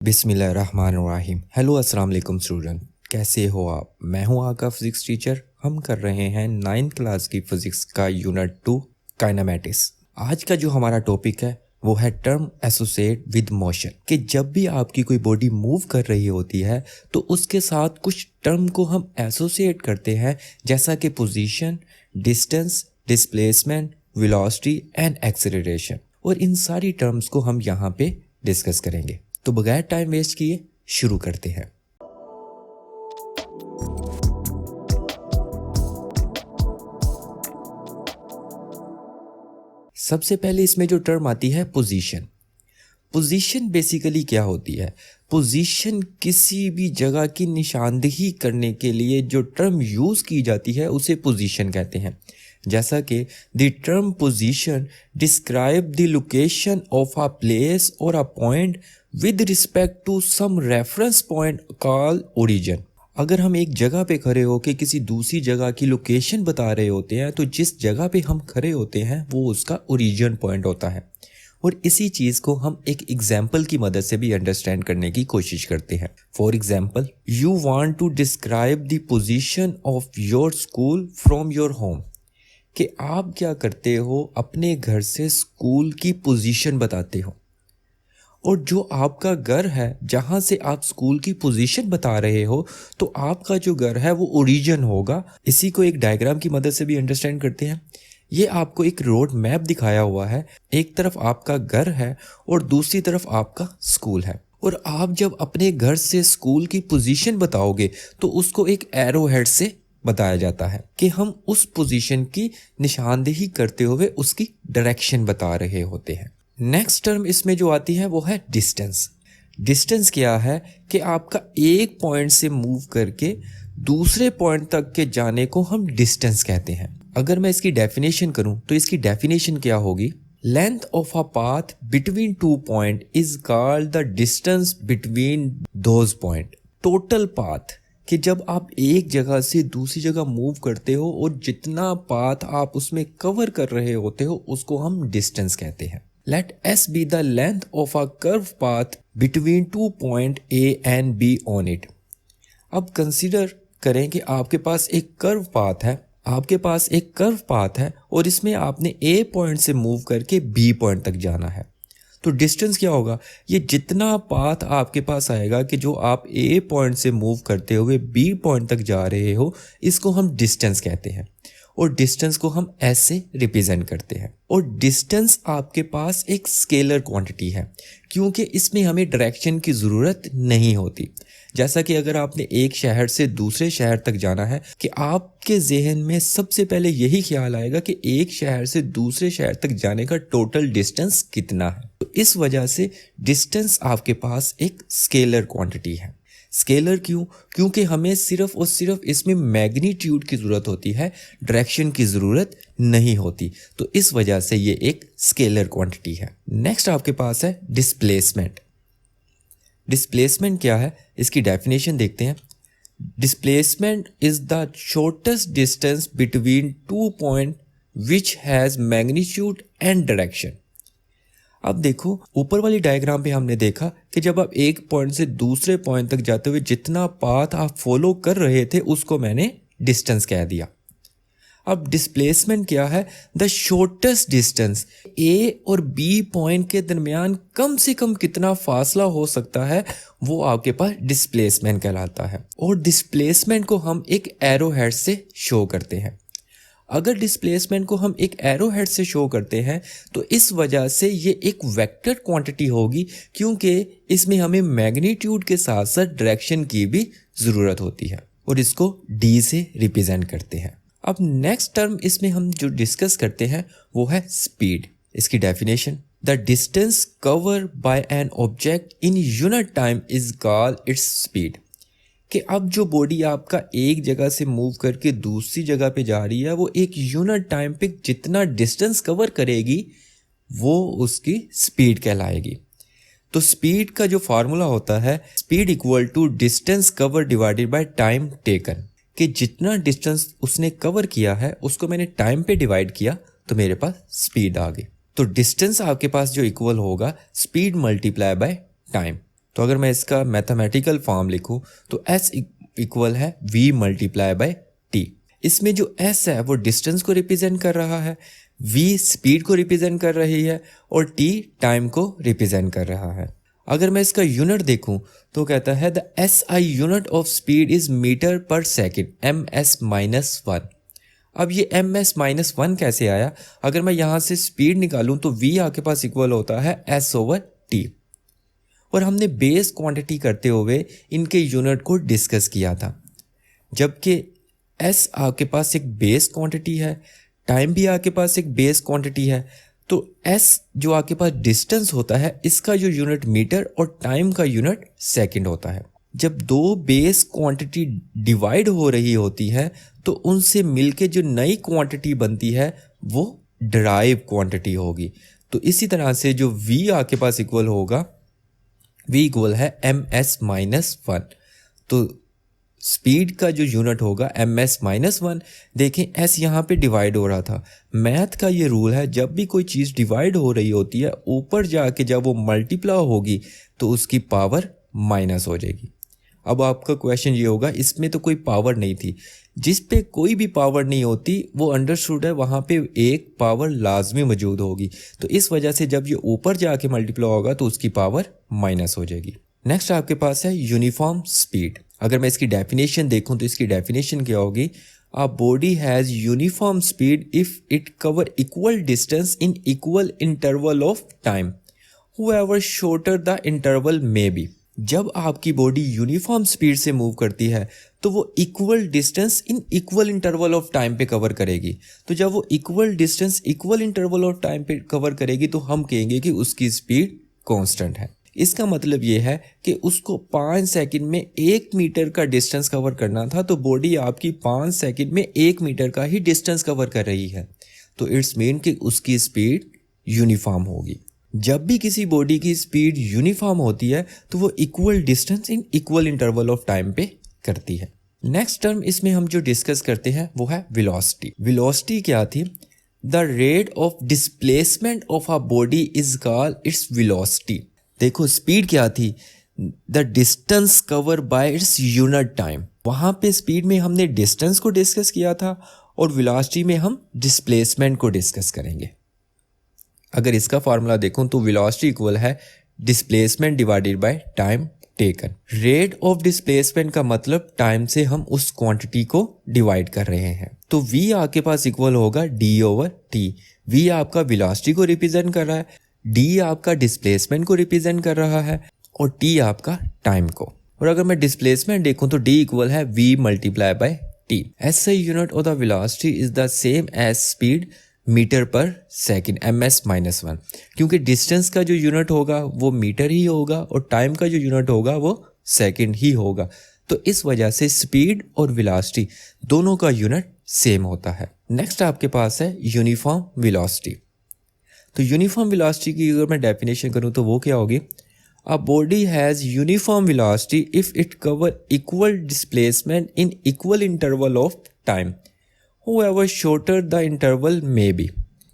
बिस्मिल्लाहिर्रहमानिर्रहीम। हेलो अस्सलाम वालेकुम स्टूडेंट, कैसे हो आप? मैं हूं आपका फिजिक्स टीचर। हम कर रहे हैं 9th क्लास की फिजिक्स का यूनिट 2 काइनेमैटिक्स। आज का जो हमारा टॉपिक है वो है टर्म एसोसिएट विद मोशन। कि जब भी आपकी कोई बॉडी मूव कर रही होती है तो उसके साथ कुछ टर्म को हम एसोसिएट करते हैं, जैसा कि position, distance, displacement, velocity and acceleration. और इन सारी टर्म्स को हम यहाँ पे डिस्कस करेंगे। तो बगैर टाइम वेस्ट किए शुरू करते हैं। सबसे पहले इसमें जो टर्म आती है पोजीशन। पोजीशन बेसिकली क्या होती है? पोजीशन किसी भी जगह की निशानदेही करने के लिए जो टर्म यूज की जाती है उसे पोजीशन कहते हैं। जैसा कि the term position describe the location of a place और a point with respect to some reference point called origin. अगर हम एक जगह पे खड़े होकर किसी दूसरी जगह की लोकेशन बता रहे होते हैं तो जिस जगह पे हम खड़े होते हैं वो उसका ओरिजिन पॉइंट होता है। और इसी चीज़ को हम एक एग्जाम्पल की मदद से भी अंडरस्टैंड करने की कोशिश करते हैं। For example, you want to describe the position of your school from your home. कि आप क्या करते हो, अपने घर से स्कूल की पोजीशन बताते हो। और जो आपका घर है जहाँ से आप स्कूल की पोजीशन बता रहे हो, तो आपका जो घर है वो ओरिजिन होगा। इसी को एक डायग्राम की मदद से भी अंडरस्टैंड करते हैं। ये आपको एक रोड मैप दिखाया हुआ है। एक तरफ आपका घर है और दूसरी तरफ आपका स्कूल है। और आप जब अपने घर से स्कूल की पोजीशन बताओगे तो उसको एक एरो हेड से बताया जाता है कि हम उस पोजीशन की निशानदेही करते हुए उसकी डायरेक्शन बता रहे होते हैं। नेक्स्ट टर्म इसमें जो आती है वो है डिस्टेंस। डिस्टेंस क्या है? कि आपका एक पॉइंट से मूव करके दूसरे पॉइंट तक के जाने को हम डिस्टेंस कहते हैं। अगर मैं इसकी डेफिनेशन करूं तो इसकी डेफिनेशन क्या होगी? Length of a path between two point is called the distance between those point. Total path, कि जब आप एक जगह से दूसरी जगह मूव करते हो और जितना पाथ आप उसमें कवर कर रहे होते हो उसको हम डिस्टेंस कहते हैं। Let S be the length of a curved path between two point A and B on it. अब कंसीडर करें कि आपके पास एक कर्व पाथ है और इसमें आपने A पॉइंट से मूव करके B पॉइंट तक जाना है। तो डिस्टेंस क्या होगा? ये जितना पाथ आपके पास आएगा कि जो आप A पॉइंट से मूव करते हुए B पॉइंट तक जा रहे हो, इसको हम डिस्टेंस कहते हैं। और डिस्टेंस को हम ऐसे रिप्रेजेंट करते हैं। और डिस्टेंस आपके पास एक स्केलर क्वांटिटी है, क्योंकि इसमें हमें डायरेक्शन की ज़रूरत नहीं होती। जैसा कि अगर आपने एक शहर से दूसरे शहर तक जाना है, कि आपके जहन में सबसे पहले यही ख्याल आएगा कि एक शहर से दूसरे शहर तक जाने का टोटल डिस्टेंस कितना है। तो इस वजह से डिस्टेंस आपके पास एक स्केलर क्वांटिटी है। स्केलर क्यों? क्योंकि हमें सिर्फ और सिर्फ इसमें मैग्नीट्यूड की ज़रूरत होती है, डायरेक्शन की ज़रूरत नहीं होती। तो इस वजह से ये एक स्केलर क्वांटिटी है। नेक्स्ट आपके पास है डिस्प्लेसमेंट। डिस्प्लेसमेंट क्या है? इसकी डेफिनेशन देखते हैं। Displacement is the shortest distance between two point which has magnitude and direction. अब देखो, ऊपर वाली डायग्राम पे हमने देखा कि जब आप एक पॉइंट से दूसरे पॉइंट तक जाते हुए जितना पाथ आप फॉलो कर रहे थे उसको मैंने डिस्टेंस कह दिया। अब डिस्प्लेसमेंट क्या है? The shortest distance. ए और बी पॉइंट के दरमियान कम से कम कितना फासला हो सकता है, वो आपके पास डिस्प्लेसमेंट कहलाता है। और डिस्प्लेसमेंट को हम एक एरो हेड से शो करते हैं। अगर डिस्प्लेसमेंट को हम एक एरो हेड से शो करते हैं तो इस वजह से ये एक वेक्टर क्वांटिटी होगी, क्योंकि इसमें हमें मैग्नीट्यूड के साथ साथ डायरेक्शन की भी ज़रूरत होती है। और इसको डी से रिप्रेजेंट करते हैं। अब नेक्स्ट टर्म इसमें हम जो डिस्कस करते हैं वो है स्पीड। इसकी definition, the distance cover by an object in unit time is called its speed. कि अब जो बॉडी आपका एक जगह से मूव करके दूसरी जगह पे जा रही है, वो एक यूनिट टाइम पे जितना डिस्टेंस कवर करेगी वो उसकी स्पीड कहलाएगी। तो स्पीड का जो फार्मूला होता है, speed equal to distance cover divided by time taken. कि जितना डिस्टेंस उसने कवर किया है उसको मैंने टाइम पे डिवाइड किया तो मेरे पास स्पीड आ गई। तो डिस्टेंस आपके पास जो इक्वल होगा स्पीड मल्टीप्लाई बाय टाइम। तो तो अगर मैं इसका मैथमेटिकल फॉर्म लिखूं तो s इक्वल है v मल्टीप्लाई बाय t। इसमें जो s है वो डिस्टेंस को रिप्रेजेंट कर रहा है, v स्पीड को रिप्रेजेंट कर रही है और t टाइम को रिप्रेजेंट कर रहा है। अगर मैं इसका यूनिट देखूं तो कहता है the SI unit of speed is metre per second ms-1। अब ये ms-1 कैसे आया? अगर मैं यहाँ से स्पीड निकालूं तो v आपके पास इक्वल होता है s/t। और हमने बेस क्वांटिटी करते हुए इनके यूनिट को डिस्कस किया था। जबकि s आपके पास एक बेस क्वांटिटी है, टाइम भी आपके पास एक बेस क्वांटिटी है, तो s जो आपके पास डिस्टेंस होता है इसका जो यूनिट मीटर और टाइम का यूनिट सेकंड होता है। जब दो बेस क्वांटिटी डिवाइड हो रही होती है तो उनसे मिलके जो नई क्वांटिटी बनती है वो डिराइव क्वांटिटी होगी। तो इसी तरह से जो v आपके पास इक्वल होगा, v इक्वल है ms-1। तो स्पीड का जो यूनिट होगा ms-1। देखें s यहाँ पे डिवाइड हो रहा था। मैथ का ये रूल है, जब भी कोई चीज़ डिवाइड हो रही होती है ऊपर जाके जब वो मल्टीप्लाई होगी तो उसकी पावर माइनस हो जाएगी। अब आपका क्वेश्चन ये होगा इसमें तो कोई पावर नहीं थी। जिस पे कोई भी पावर नहीं होती वो अंडरस्टूड है, वहाँ पे एक पावर लाजमी मौजूद होगी। तो इस वजह से जब ये ऊपर जाके मल्टीप्लाई होगा तो उसकी पावर माइनस हो जाएगी। नेक्स्ट आपके पास है यूनिफॉर्म स्पीड। अगर मैं इसकी डेफिनेशन देखूं तो इसकी डेफिनेशन क्या होगी? A body has uniform speed if it cover equal distance in equal interval of time however shorter the interval may be. जब आपकी बॉडी यूनिफॉर्म स्पीड से मूव करती है तो वो equal distance in equal interval of time पे cover करेगी। तो जब वो equal distance equal interval of time पे कवर करेगी तो हम कहेंगे कि उसकी स्पीड कांस्टेंट है। इसका मतलब ये है कि उसको 5 सेकंड में 1 मीटर का डिस्टेंस कवर करना था, तो बॉडी आपकी 5 सेकंड में 1 मीटर का ही डिस्टेंस कवर कर रही है। तो इट्स मीन कि उसकी स्पीड यूनिफॉर्म होगी। जब भी किसी बॉडी की स्पीड यूनिफॉर्म होती है तो वो equal distance in equal interval of time पे करती है। नेक्स्ट टर्म इसमें हम जो डिस्कस करते हैं वो है वेलोसिटी। वेलोसिटी क्या थी? The rate of displacement of a body is called its velocity. देखो स्पीड क्या थी? The distance cover by its unit time. वहाँ पे स्पीड में हमने डिस्टेंस को डिस्कस किया था और वेलोसिटी में हम डिस्प्लेसमेंट को डिस्कस करेंगे। अगर इसका फार्मूला देखूं तो वेलोसिटी इक्वल है displacement divided by time taken. Rate of displacement का मतलब टाइम से हम उस क्वांटिटी को डिवाइड कर रहे हैं। तो v आपके पास इक्वल होगा d/t। v आपका वेलोसिटी को रिप्रेजेंट कर रहा है, d आपका डिस्प्लेसमेंट को रिप्रेजेंट कर रहा है और t आपका टाइम को। और अगर मैं डिस्प्लेसमेंट देखूं तो d इक्वल है v multiply by t। SI unit of the velocity is the same as speed metre per second ms-1, क्योंकि डिस्टेंस का जो यूनिट होगा वो मीटर ही होगा और टाइम का जो यूनिट होगा वो सेकंड ही होगा। तो इस वजह से स्पीड और वेलोसिटी दोनों का यूनिट सेम होता है। नेक्स्ट आपके पास है यूनिफॉर्म वेलोसिटी। तो यूनिफॉर्म वेलोसिटी की अगर मैं डेफिनेशन करूं तो वो क्या होगी? A body has uniform velocity if it cover equal displacement in equal interval of time However shorter the interval may be।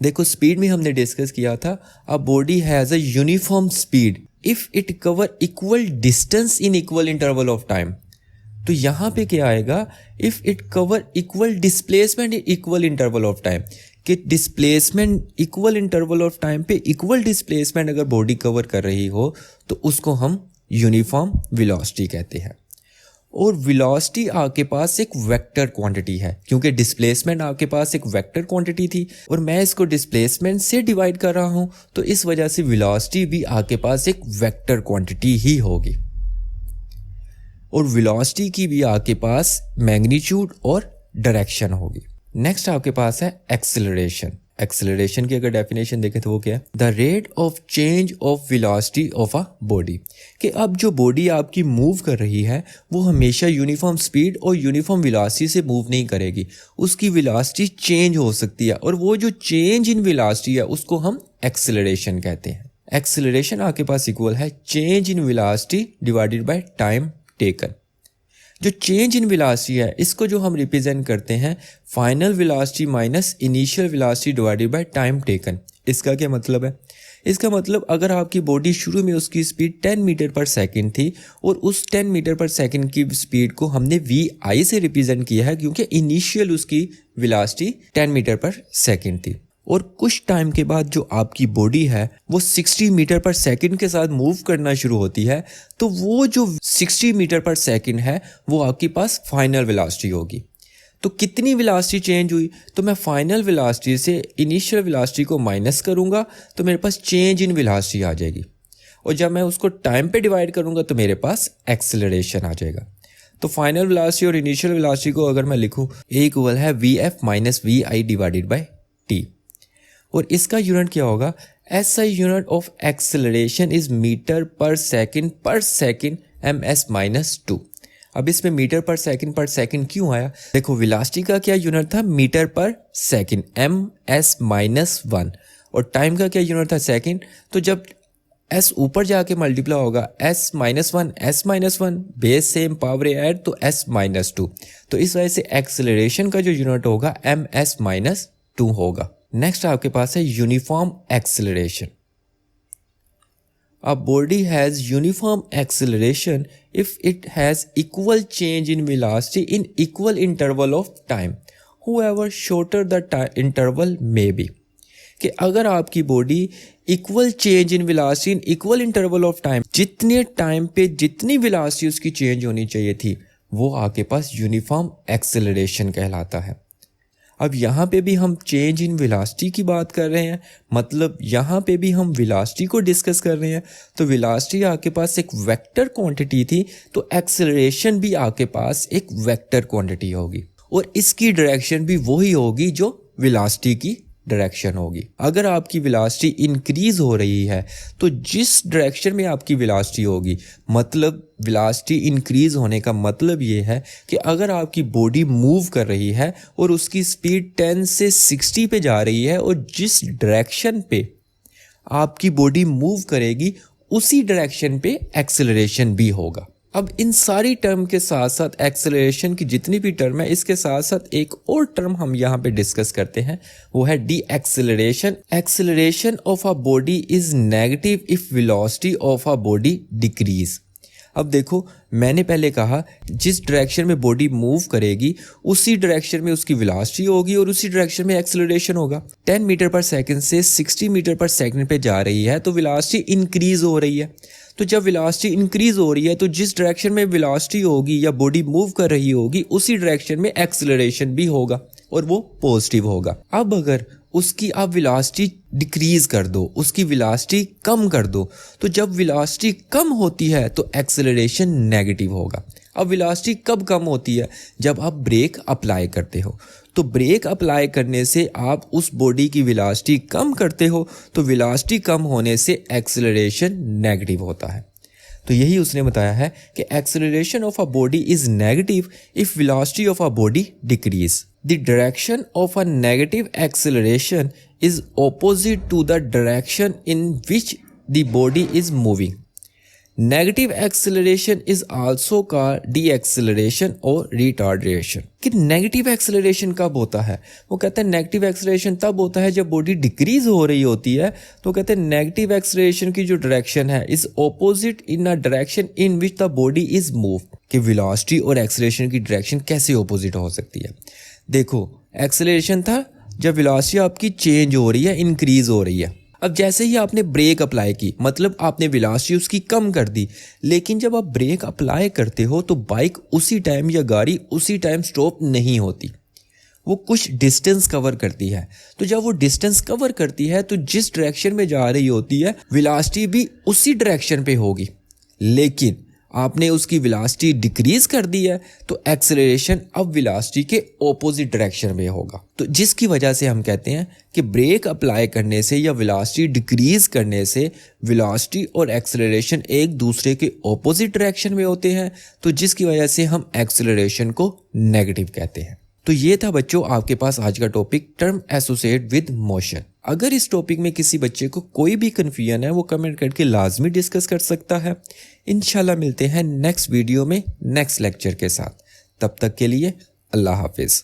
देखो स्पीड में हमने डिस्कस किया था a body has a uniform speed if it cover equal distance in equal interval of time। तो यहाँ पे क्या आएगा? if it cover equal displacement in equal interval of time, कि displacement equal interval of time पे equal displacement अगर body cover कर रही हो तो उसको हम यूनिफॉर्म वेलोसिटी कहते हैं। और वेलोसिटी आपके पास एक वेक्टर क्वांटिटी है, क्योंकि डिस्प्लेसमेंट आपके पास एक वेक्टर क्वांटिटी थी और मैं इसको डिस्प्लेसमेंट से डिवाइड कर रहा हूं, तो इस वजह से वेलोसिटी भी आपके पास एक वेक्टर क्वांटिटी ही होगी। और वेलोसिटी की भी आपके पास मैग्नीट्यूड और डायरेक्शन होगी। नेक्स्ट आपके पास है एक्सेलरेशन। एक्सेलरेशन की अगर डेफिनेशन देखें तो वो क्या है? The rate of change of velocity of a body. कि अब जो बॉडी आपकी मूव कर रही है वो हमेशा यूनिफॉर्म स्पीड और यूनिफॉर्म वेलोसिटी से मूव नहीं करेगी, उसकी वेलोसिटी चेंज हो सकती है और वो जो चेंज इन वेलोसिटी है उसको हम एक्सेलरेशन कहते हैं। एक्सेलरेशन आपके पास इक्वल है change in velocity divided by time taken. जो चेंज इन वेलोसिटी है इसको जो हम रिप्रेजेंट करते हैं final velocity minus initial velocity divided by time taken. इसका क्या मतलब है? इसका मतलब अगर आपकी बॉडी शुरू में उसकी स्पीड 10 मीटर पर सेकंड थी और उस 10 मीटर पर सेकंड की स्पीड को हमने vi से रिप्रेजेंट किया है क्योंकि इनिशियल उसकी वेलोसिटी 10 मीटर पर सेकंड थी, और कुछ टाइम के बाद जो आपकी बॉडी है वो 60 मीटर पर सेकंड के साथ मूव करना शुरू होती है, तो वो जो 60 मीटर पर सेकंड है वो आपके पास फाइनल वेलोसिटी होगी। तो कितनी वेलोसिटी चेंज हुई, तो मैं फाइनल वेलोसिटी से इनिशियल वेलोसिटी को माइनस करूंगा तो मेरे पास चेंज इन वेलोसिटी आ जाएगी, और जब मैं उसको टाइम पे डिवाइड करूंगा तो मेरे पास एक्सेलरेशन आ जाएगा। तो फाइनल वेलोसिटी और इनिशियल वेलोसिटी को अगर मैं लिखूं, ए इक्वल है vf minus vi divided by t, और इसका यूनिट क्या होगा, SI unit of acceleration is metre per second ms minus 2। अब इसमें मीटर पर सेकंड क्यों आया, देखो वेलोसिटी का क्या यूनिट था, metre per second ms minus 1, और टाइम का क्या यूनिट था, सेकंड। तो जब s ऊपर जाके मल्टीप्लाई होगा s minus 1 base same power add तो s माइनस 2, तो इस वजह से एक्सेलरेशन का जो यूनिट होगा ms माइनस 2 होगा। नेक्स्ट आपके पास है uniform acceleration. A body has uniform acceleration if it has equal change in velocity in equal interval of time, however shorter the interval may be। कि अगर आपकी body equal change in velocity in equal interval of time, जितने time पे जितनी velocity उसकी change होनी चाहिए थी, वो आपके पास यूनिफॉर्म एक्सेलरेशन कहलाता है। अब यहाँ पे भी हम चेंज इन वेलोसिटी की बात कर रहे हैं, मतलब यहाँ पे भी हम वेलोसिटी को डिस्कस कर रहे हैं। तो वेलोसिटी आपके पास एक वेक्टर क्वांटिटी थी, तो एक्सेलरेशन भी आपके पास एक वेक्टर क्वांटिटी होगी, और इसकी डायरेक्शन भी वही होगी जो वेलोसिटी की डायरेक्शन होगी। अगर आपकी वेलोसिटी इंक्रीज हो रही है तो जिस डायरेक्शन में आपकी वेलोसिटी होगी, मतलब वेलोसिटी इंक्रीज होने का मतलब ये है कि अगर आपकी बॉडी मूव कर रही है और उसकी स्पीड 10 से 60 पे जा रही है, और जिस डायरेक्शन पे आपकी बॉडी मूव करेगी उसी डायरेक्शन पे एक्सेलरेशन भी होगा। अब इन सारी टर्म के साथ साथ एक्सेलरेशन की जितनी भी टर्म है, इसके साथ साथ एक और टर्म हम यहाँ पे डिस्कस करते हैं, वो है D acceleration. Acceleration of a body is negative if velocity of a body decrease. अब देखो, मैंने पहले कहा जिस डायरेक्शन में बॉडी मूव करेगी उसी डायरेक्शन में उसकी वेलोसिटी होगी और उसी डायरेक्शन में एक्सेलरेशन होगा। 10 मीटर पर सेकंड से 60 मीटर पर सेकंड पे जा रही है तो वेलोसिटी इंक्रीज हो रही है। तो जब वेलोसिटी इंक्रीज हो रही है तो जिस डायरेक्शन में वेलोसिटी होगी या बॉडी मूव कर रही होगी उसी डायरेक्शन में एक्सेलरेशन भी होगा, और वो पॉजिटिव होगा। अब अगर उसकी आप वेलोसिटी डिक्रीज कर दो, उसकी वेलोसिटी कम कर दो, तो जब वेलोसिटी कम होती है तो एक्सेलरेशन नेगेटिव होगा। अब वेलोसिटी कब कम होती है, जब आप ब्रेक अप्लाई करते हो। तो ब्रेक अप्लाई करने से आप उस बॉडी की वेलोसिटी कम करते हो, तो वेलोसिटी कम होने से एक्सेलरेशन नेगेटिव होता है। तो यही उसने बताया है कि acceleration of a body is negative if velocity of a body decrease. The direction of a negative acceleration is opposite to the direction in which the body is moving. Negative acceleration is also called deceleration और retardation. कि negative acceleration कब होता है, वो कहते हैं negative acceleration तब होता है जब बॉडी डिक्रीज हो रही होती है। तो कहते हैं नेगेटिव एक्सेलरेशन की जो डायरेक्शन है is opposite in a direction in which the body is move. कि वेलोसिटी और एक्सेलरेशन की डायरेक्शन कैसे ऑपोजिट हो सकती है। देखो, एक्सेलरेशन था जब वेलोसिटी आपकी चेंज हो रही है, इंक्रीज हो रही है। अब जैसे ही आपने ब्रेक अप्लाई की, मतलब आपने वेलोसिटी उसकी कम कर दी, लेकिन जब आप ब्रेक अप्लाई करते हो तो बाइक उसी टाइम या गाड़ी उसी टाइम स्टॉप नहीं होती, वो कुछ डिस्टेंस कवर करती है। तो जब वो डिस्टेंस कवर करती है तो जिस डायरेक्शन में जा रही होती है वेलोसिटी भी उसी डायरेक्शन पे होगी, लेकिन आपने उसकी वेलोसिटी डिक्रीज कर दी है तो एक्सेलरेशन अब वेलोसिटी के ऑपोजिट डायरेक्शन में होगा। तो जिसकी वजह से हम कहते हैं कि ब्रेक अप्लाई करने से या वेलोसिटी डिक्रीज करने से वेलोसिटी और एक्सेलरेशन एक दूसरे के ऑपोजिट डायरेक्शन में होते हैं, तो जिसकी वजह से हम एक्सेलरेशन को नेगेटिव कहते हैं। तो ये था बच्चों आपके पास आज का topic, term associate with motion. अगर इस टॉपिक में किसी बच्चे को कोई भी कन्फ्यूजन है वो कमेंट करके लाजमी डिस्कस कर सकता है। इंशाल्लाह मिलते हैं नेक्स्ट वीडियो में नेक्स्ट लेक्चर के साथ। तब तक के लिए अल्लाह हाफिज।